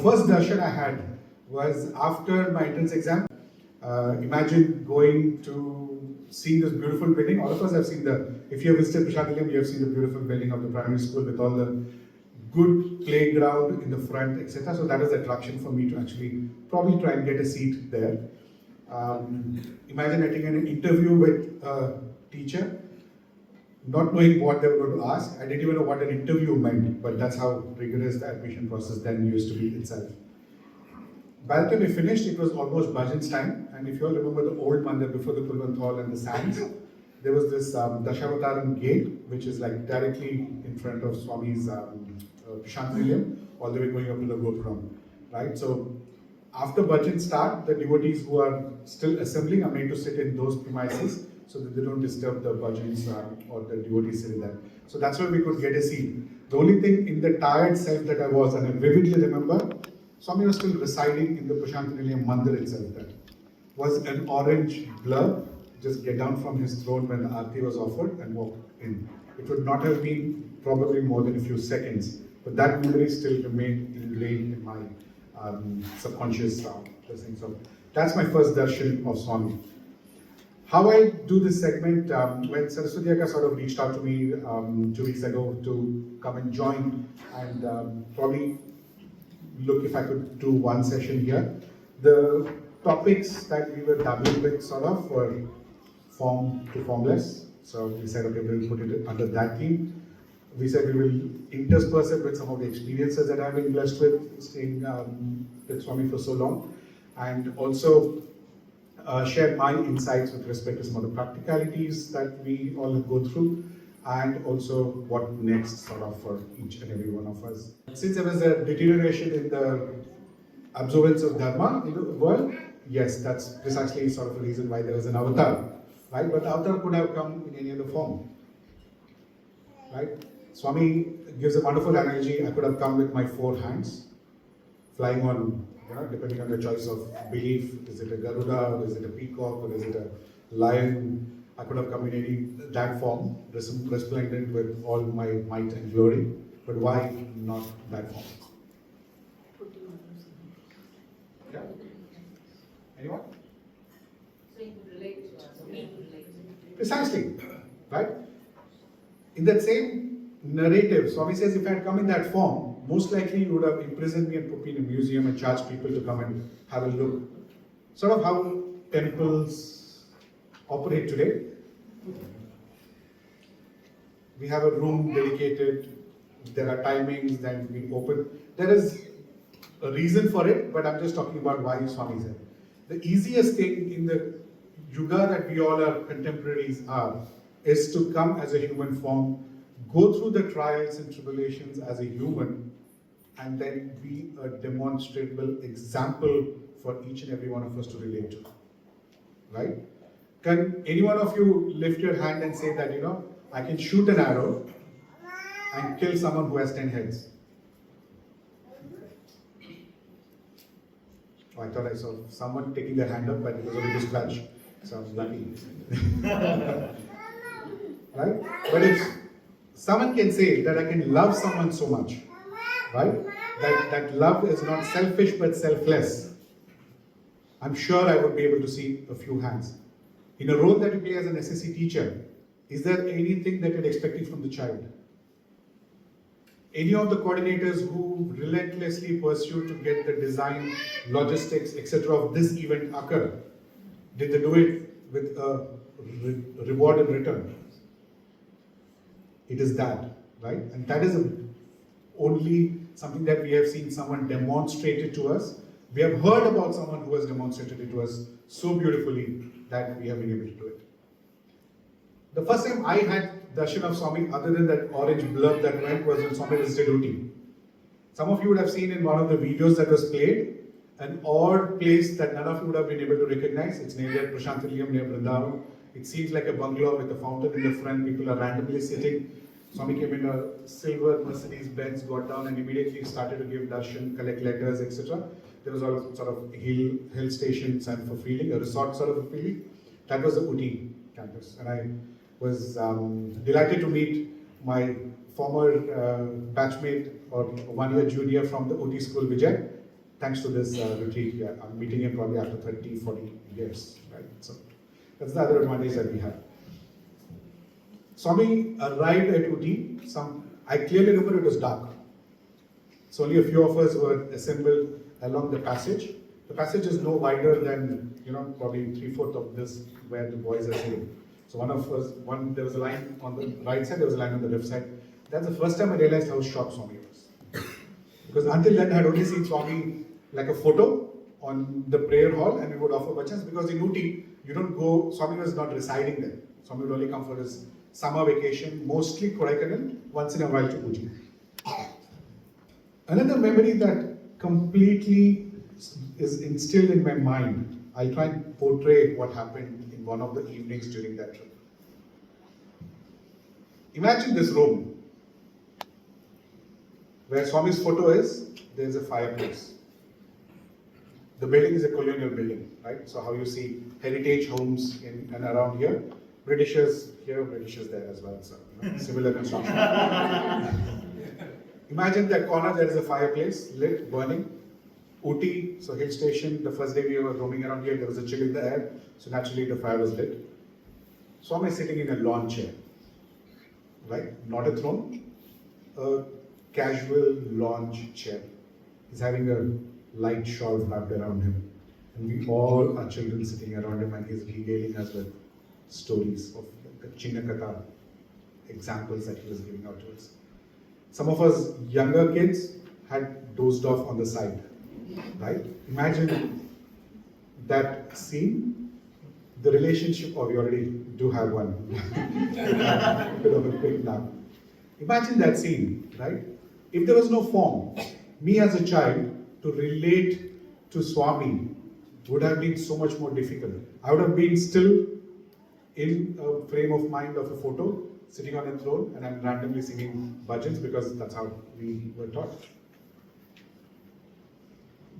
first darshan I had was after my entrance exam. Imagine going to see this beautiful building. All of us have seen if you have visited Prasanthi Pilgrimage, you have seen the beautiful building of the primary school with all the good playground in the front, etc. So that was the attraction for me to actually probably try and get a seat there. Imagine getting an interview with a teacher, not knowing what they were going to ask. I didn't even know what an interview meant, but that's how rigorous the admission process then used to be itself. By the time we finished, it was almost Bhajan's time, and if you all remember the old mandir before the Kulwant Hall and the sands, there was this Dashavataram gate, which is like directly in front of Swami's Prasanthi Nilayam, all the way going up to the Gopuram, right? So after Bhajan start, the devotees who are still assembling are made to sit in those premises so that they don't disturb the Bhajans or the devotees sitting there. So that's where we could get a seat. The only thing in the tired self that I was, and I vividly remember, Swami was still residing in the Prasanthi Nilayam Mandir itself there. Was an orange blur, just get down from his throne when the Aarti was offered and walk in. It would not have been probably more than a few seconds, but that memory still remained ingrained in my subconscious thing. So that's my first darshan of Swami. How I do this segment, when Saraswati Akka sort of reached out to me 2 weeks ago to come and join and probably look if I could do one session here. The topics that we were dabbling with sort of were form to formless. So we said, okay, we'll put it under that theme. We said we will intersperse it with some of the experiences that I've been blessed with, staying with Swami for so long, and also share my insights with respect to some of the practicalities that we all go through, and also what next sort of for each and every one of us. Since there was a deterioration in the observance of Dharma in the world, yes, that's precisely sort of the reason why there was an avatar, right? But the avatar could have come in any other form, right? Swami gives a wonderful analogy. I could have come with my 4 hands, flying on, depending on the choice of belief. Is it a Garuda, is it a peacock, or is it a lion? I could have come in that form, resplendent with all my might and glory. But why not that form? Yeah. Anyone? So you could relate to us, or we could relate to it. Precisely, right? In that same narrative, Swami says, if I had come in that form, most likely you would have imprisoned me and put me in a museum and charged people to come and have a look. Sort of how temples operate today. We have a room dedicated, there are timings, then we open. There is a reason for it, but I'm just talking about why Swami said. The easiest thing in the yuga that we all are contemporaries are, is to come as a human form, go through the trials and tribulations as a human, and then be a demonstrable example for each and every one of us to relate to. Right? Can any one of you lift your hand and say that, I can shoot an arrow and kill someone who has 10 heads? Oh, I thought I saw someone taking their hand up, but it was only this scratch. So I was lucky. Right? But if someone can say that I can love someone so much, right? That love is not selfish but selfless, I'm sure I would be able to see a few hands. In a role that you play as an SSC teacher, is there anything that you're expecting from the child? Any of the coordinators who relentlessly pursue to get the design, logistics, etc. of this event occur, did they do it with a reward in return? It is that, right? And that is only something that we have seen someone demonstrate it to us. We have heard about someone who has demonstrated it to us so beautifully that we have been able to do it. The first time I had darshan of Swami, other than that orange blurb that went, was when Swami visited Uti. Some of you would have seen in one of the videos that was played, an odd place that none of you would have been able to recognize. It's near Prasanthi Nilayam, near Vrindavan. It seems like a bungalow with a fountain in the front. People are randomly sitting. Swami came in a silver Mercedes Benz, got down and immediately started to give darshan, collect letters, etc. There was all sort of hill stations and for feeling, a resort sort of a feeling. That was the Uti campus. And I was delighted to meet my former batchmate or 1 year junior from the Uti school, Vijay. thanks to this retreat, I'm meeting him probably after 30, 40 years, right? So that's the other advantage that we have. Swami arrived at Uti. I clearly remember it was dark. So only a few of us were assembled along the passage. The passage is no wider than, probably 3/4 of this where the boys are sitting. So there was a line on the right side, there was a line on the left side. That's the first time I realized how short Swami was. Because until then I had only seen Swami like a photo on the prayer hall, and we would offer bhajans, because in Uti, you don't go, Swami was not residing there. Swami would only come for his summer vacation, mostly Kodaikanal, once in a while to Uti. Another memory that completely is instilled in my mind, I'll try and portray what happened in one of the evenings during that trip. Imagine this room where Swami's photo is, there's a fireplace. The building is a colonial building, right? So how you see heritage homes in and around here, Britishers here, Britishers there as well, so similar construction. Imagine that corner, there is a fireplace, lit, burning. Uti, so hill station, the first day we were roaming around here, there was a chill in the air, so naturally the fire was lit. Swami is sitting in a lawn chair, right? Not a throne, a casual lawn chair. He's having a light shawl wrapped around him. And we all are children sitting around him, and he's regaling us with stories of the Chinnakatha examples that he was giving out to us. Some of us younger kids had dozed off on the side, right? Imagine that scene, the relationship, or we already do have one, bit of a quick nap. Imagine that scene, right? If there was no form, me as a child to relate to Swami would have been so much more difficult. I would have been still in a frame of mind of a photo, sitting on a throne, and I'm randomly singing bhajans because that's how we were taught.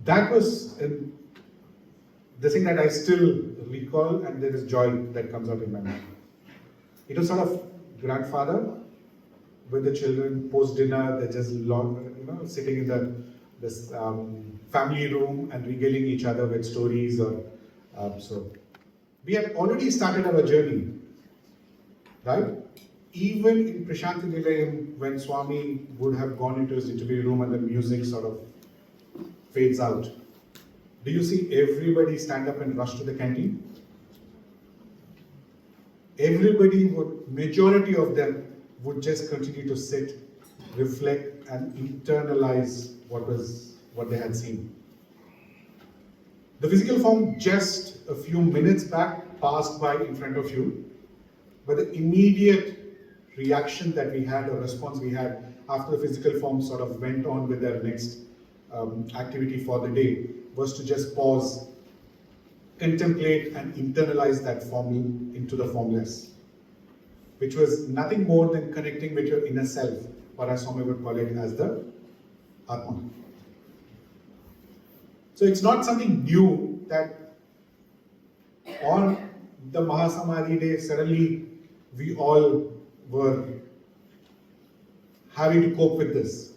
That was the thing that I still recall, and there is joy that comes out in my mind. It was sort of grandfather with the children post dinner. They're just sitting in this family room and regaling each other with stories. So we had already started our journey, right? Even in Prasanthi Nilayam, when Swami would have gone into his interview room and the music sort of fades out, do you see everybody stand up and rush to the canteen? Majority of them would just continue to sit, reflect, and internalize what they had seen. The physical form just a few minutes back passed by in front of you, but the immediate reaction that we had, or response we had after the physical form sort of went on with their next activity for the day, was to just pause, contemplate, and internalize that form into the formless, which was nothing more than connecting with your inner self, or as Swami would call it as the Atma. So it's not something new that on the Maha Samadhi day, suddenly we all were having to cope with this.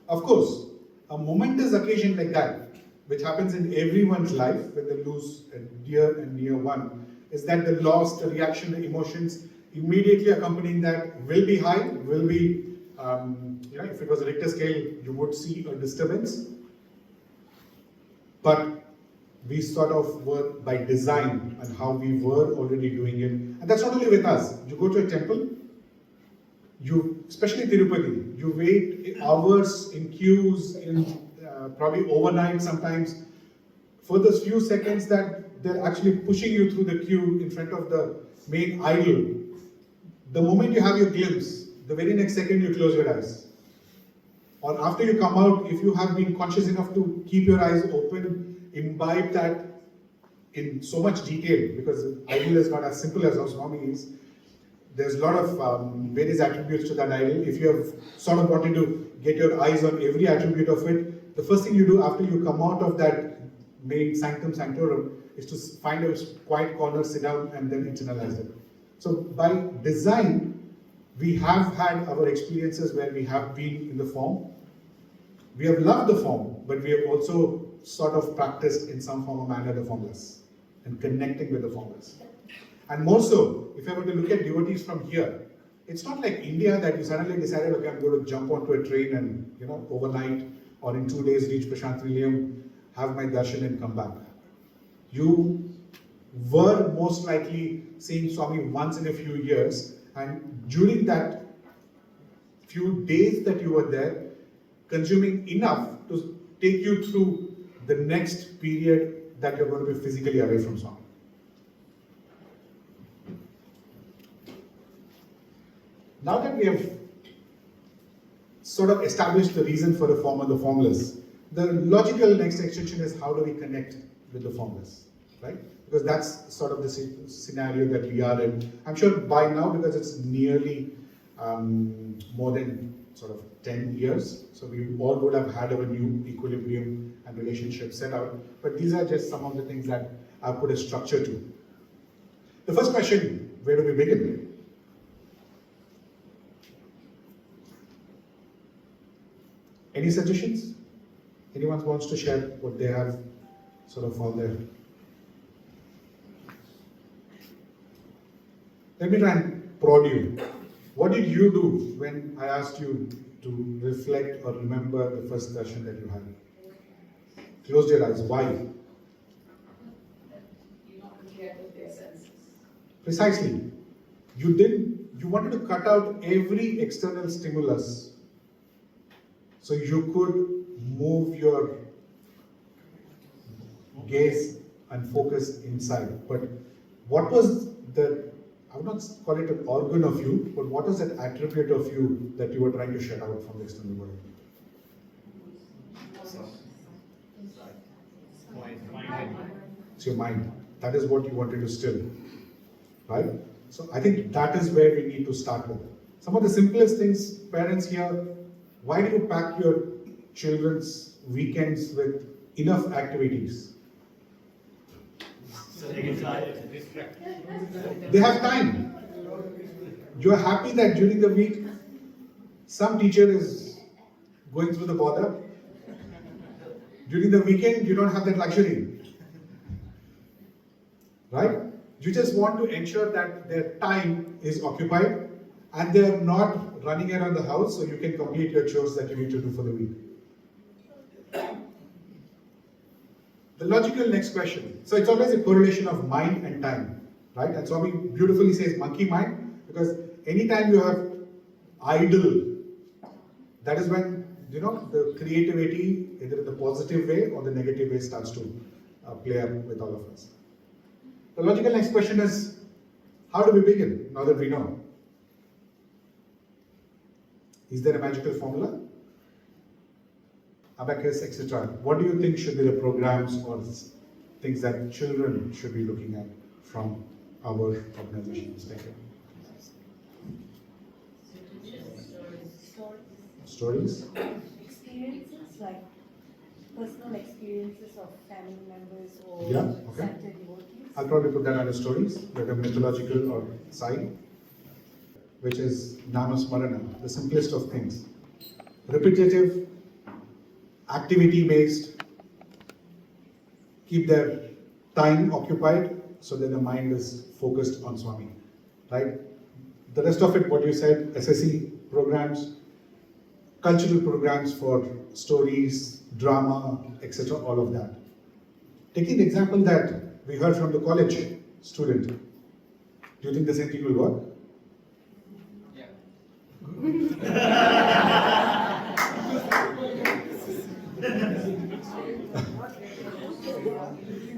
Of course, a momentous occasion like that, which happens in everyone's life when they lose a dear and near one, is that the loss, the reaction, the emotions immediately accompanying that will be high, will be, if it was a Richter scale, you would see a disturbance. But we sort of were by design and how we were already doing it. And that's not only with us. You go to a temple, especially Tirupati, you wait hours in queues, probably overnight sometimes, for those few seconds that they're actually pushing you through the queue in front of the main idol. The moment you have your glimpse, the very next second you close your eyes. Or after you come out, if you have been conscious enough to keep your eyes open, imbibe that in so much detail, because the idol is not as simple as how Swami is. There's a lot of various attributes to that idol. If you have sort of wanted to get your eyes on every attribute of it, the first thing you do after you come out of that main sanctum sanctorum is to find a quiet corner, sit down, and then internalize it. So by design, we have had our experiences where we have been in the form. We have loved the form. but we have also sort of practiced in some form or manner the formless and connecting with the formless. And more so, if I were to look at devotees from here, it's not like India that you suddenly decided, okay, I'm going to jump onto a train and, overnight or in 2 days reach Prasanthi Nilayam, have my darshan and come back. You were most likely seeing Swami once in a few years, and during that few days that you were there, consuming enough to take you through the next period that you're going to be physically away from Swami. Now that we have sort of established the reason for the form and the formless, the logical next extension is how do we connect with the formless, right? Because that's sort of the scenario that we are in. I'm sure by now, because it's nearly more than sort of 10 years, so we all would have had our new equilibrium and relationship set out. But these are just some of the things that I've put a structure to. The first question, where do we begin? Any suggestions? Anyone wants to share what they have sort of found there? Let me try and prod you. What did you do when I asked you to reflect or remember the first darshan that you had? Closed your eyes. Why? You're not clear with their senses. Precisely. You wanted to cut out every external stimulus so you could move your gaze and focus inside. But what was I would not call it an organ of you, but what was that attribute of you that you were trying to shut out from the external world? It's your mind. That is what you wanted to still, right? So I think that is where we need to start with. Some of the simplest things, parents here, why do you pack your children's weekends with enough activities? They have time. You are happy that during the week, some teacher is going through the bother. During the weekend, you don't have that luxury. Right? You just want to ensure that their time is occupied and they are not running around the house so you can complete your chores that you need to do for the week. The logical next question. So it's always a correlation of mind and time, right? And Swami beautifully says monkey mind, because anytime you have idle, that is when, the creativity, either in the positive way or the negative way, starts to play up with all of us. The logical next question is, how do we begin, now that we know? Is there a magical formula? Abacus, etc. What do you think should be the programs or things that children should be looking at from our organizations? Thank you. Stories? Experiences, like personal experiences of family members or Okay. Sathya devotees. I'll probably put that under stories, like a mythological or side, which is Namasmarana, the simplest of things. Repetitive, activity-based, keep their time occupied so that the mind is focused on Swami, right? The rest of it, what you said, SSE programs, cultural programs for stories, drama, etc., all of that. Taking the example that we heard from the college student, do you think the same thing will work?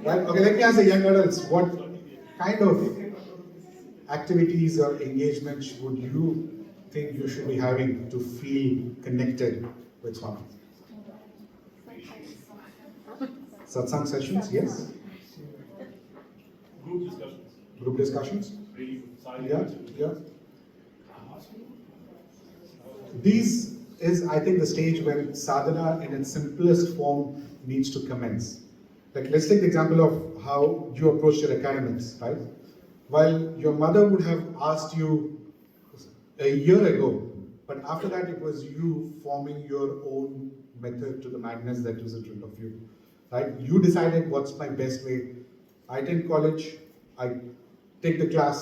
Right? Okay, let me ask the young adults, what kind of activities or engagements would you think you should be having to feel connected with Swami? Satsang sessions, yes? Group discussions. Group discussions? Yeah. These is, I think, the stage when sadhana in its simplest form needs to commence. Like, let's take the example of how you approach your academics, right? While your mother would have asked you a year ago, but after that it was you forming your own method to the madness that is in front of you. Right? You decided what's my best way. I attend college, I take the class,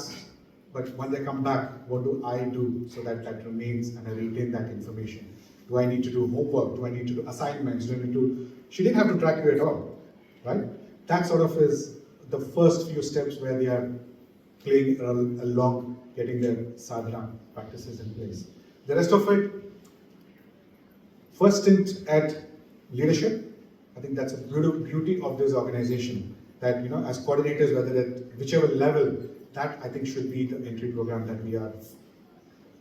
but when they come back, what do I do so that that remains and I retain that information? Do I need to do homework? Do I need to do assignments? Do I need to... She didn't have to track you at all, right? That sort of is the first few steps where they are playing along, getting their sadhana practices in place. The rest of it, first stint at leadership. I think that's a beauty of this organization, that as coordinators, whether at whichever level, that I think should be the entry program that we are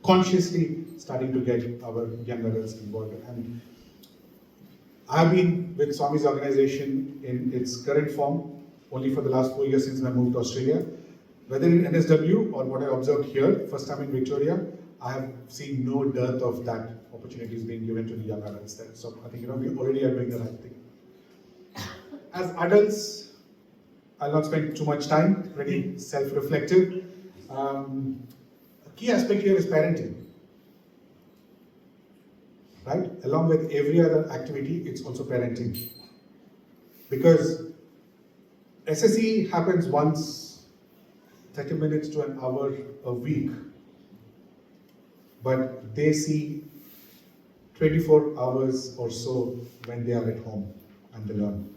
consciously starting to get our young adults involved. And I've been with Swami's organization in its current form only for the last 4 years since I moved to Australia. Whether in NSW or what I observed here, first time in Victoria, I have seen no dearth of that opportunities being given to the young adults there. So I think we already are doing the right thing. As adults, I'll not spend too much time, pretty self-reflective. A key aspect here is parenting. Right? Along with every other activity, it's also parenting. Because SSE happens once, 30 minutes to an hour a week. But they see 24 hours or so when they are at home and they learn.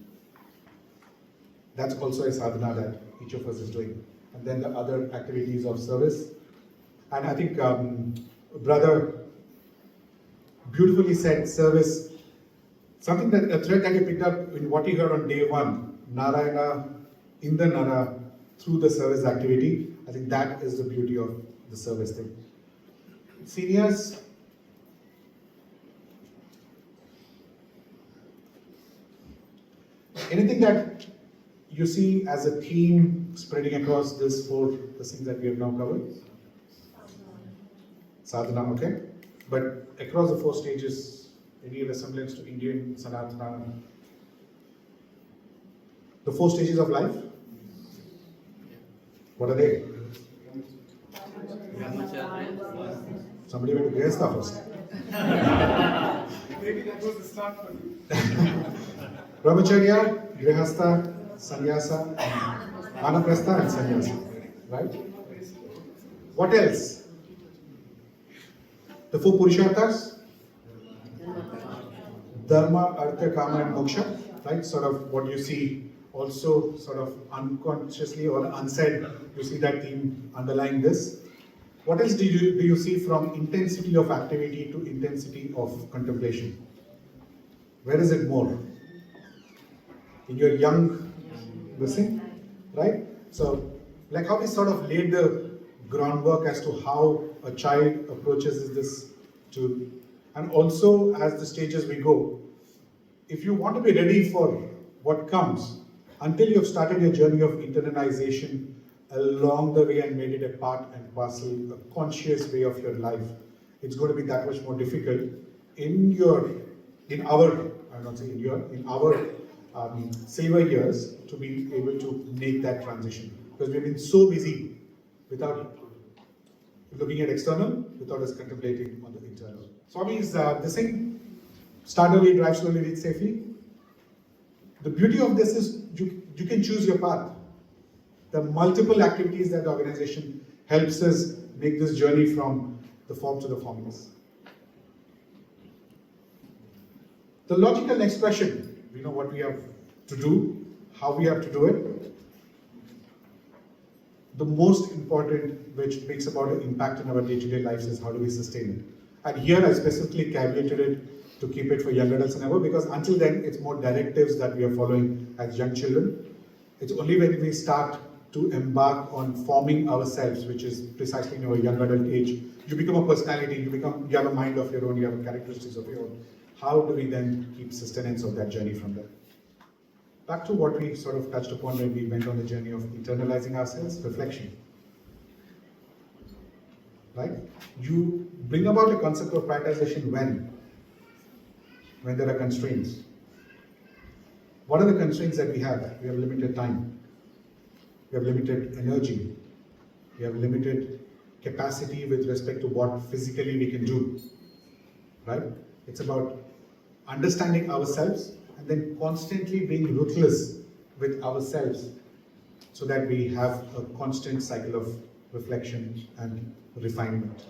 That's also a sadhana that each of us is doing. And then the other activities of service. And I think brother beautifully said service, something that a thread that he picked up in what he heard on day one, Narayana in the Nara through the service activity. I think that is the beauty of the service thing. Seniors, anything that you see as a theme spreading across this the things that we have now covered? Sadhana, okay. But across the 4 stages, any resemblance to Indian Sanatana? The 4 stages of life? What are they? Somebody went to Grihastha first. Maybe that was the start for you. Brahmacharya, Grihastha, Sannyasa, Vanaprastha and Sannyasa. Right? What else? The 4 Purusharthas? Dharma, Artha, Kama and Moksha. Right? Sort of what you see also sort of unconsciously or unsaid, you see that theme underlying this. What else do you see from intensity of activity to intensity of contemplation? Where is it more? In your young listening, right? So, like how we sort of laid the groundwork as to how a child approaches this to, and also as the stages we go, if you want to be ready for what comes, until you have started your journey of internalization along the way and made it a part and parcel, a conscious way of your life, it's going to be that much more difficult in our saver years to be able to make that transition. Because we've been so busy without looking at external, without us contemplating on the internal. Swami is this thing, start early, drive slowly, reach safely. The beauty of this is you can choose your path. The multiple activities that the organization helps us make this journey from the form to the formless. The logical expression, we know what we have to do, how we have to do it. The most important, which makes about an impact in our day-to-day lives, is how do we sustain it. And here I specifically caveated it to keep it for young adults and above, because until then it's more directives that we are following as young children. It's only when we start to embark on forming ourselves, which is precisely in our young adult age, you become a personality, you have a mind of your own, you have characteristics of your own. How do we then keep sustenance of that journey from there? Back to what we sort of touched upon when we went on the journey of internalizing ourselves, reflection. Right? You bring about a concept of prioritization when there are constraints. What are the constraints that we have? We have limited time. We have limited energy. We have limited capacity with respect to what physically we can do. Right? It's about understanding ourselves, and then constantly being ruthless with ourselves so that we have a constant cycle of reflection and refinement.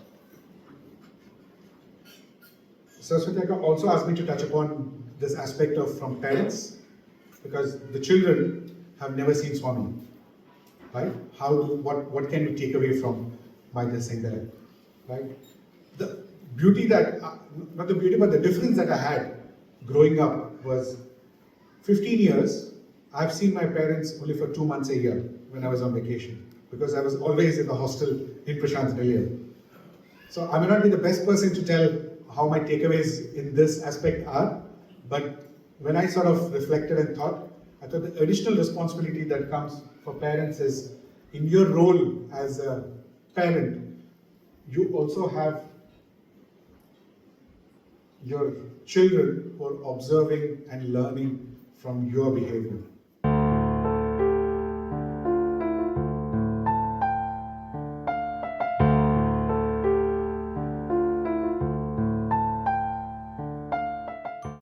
Saraswati also asked me to touch upon this aspect of from parents, because the children have never seen Swami, right? What can we take away from by this thing there, right? The beauty that, not the beauty, but the difference that I had growing up was 15 years, I've seen my parents only for 2 months a year when I was on vacation, because I was always in the hostel in Prasanthi Pilgrimage. So I may not be the best person to tell how my takeaways in this aspect are, but when I sort of reflected and thought, I thought the additional responsibility that comes for parents is, in your role as a parent, you also have your children who are observing and learning from your behavior.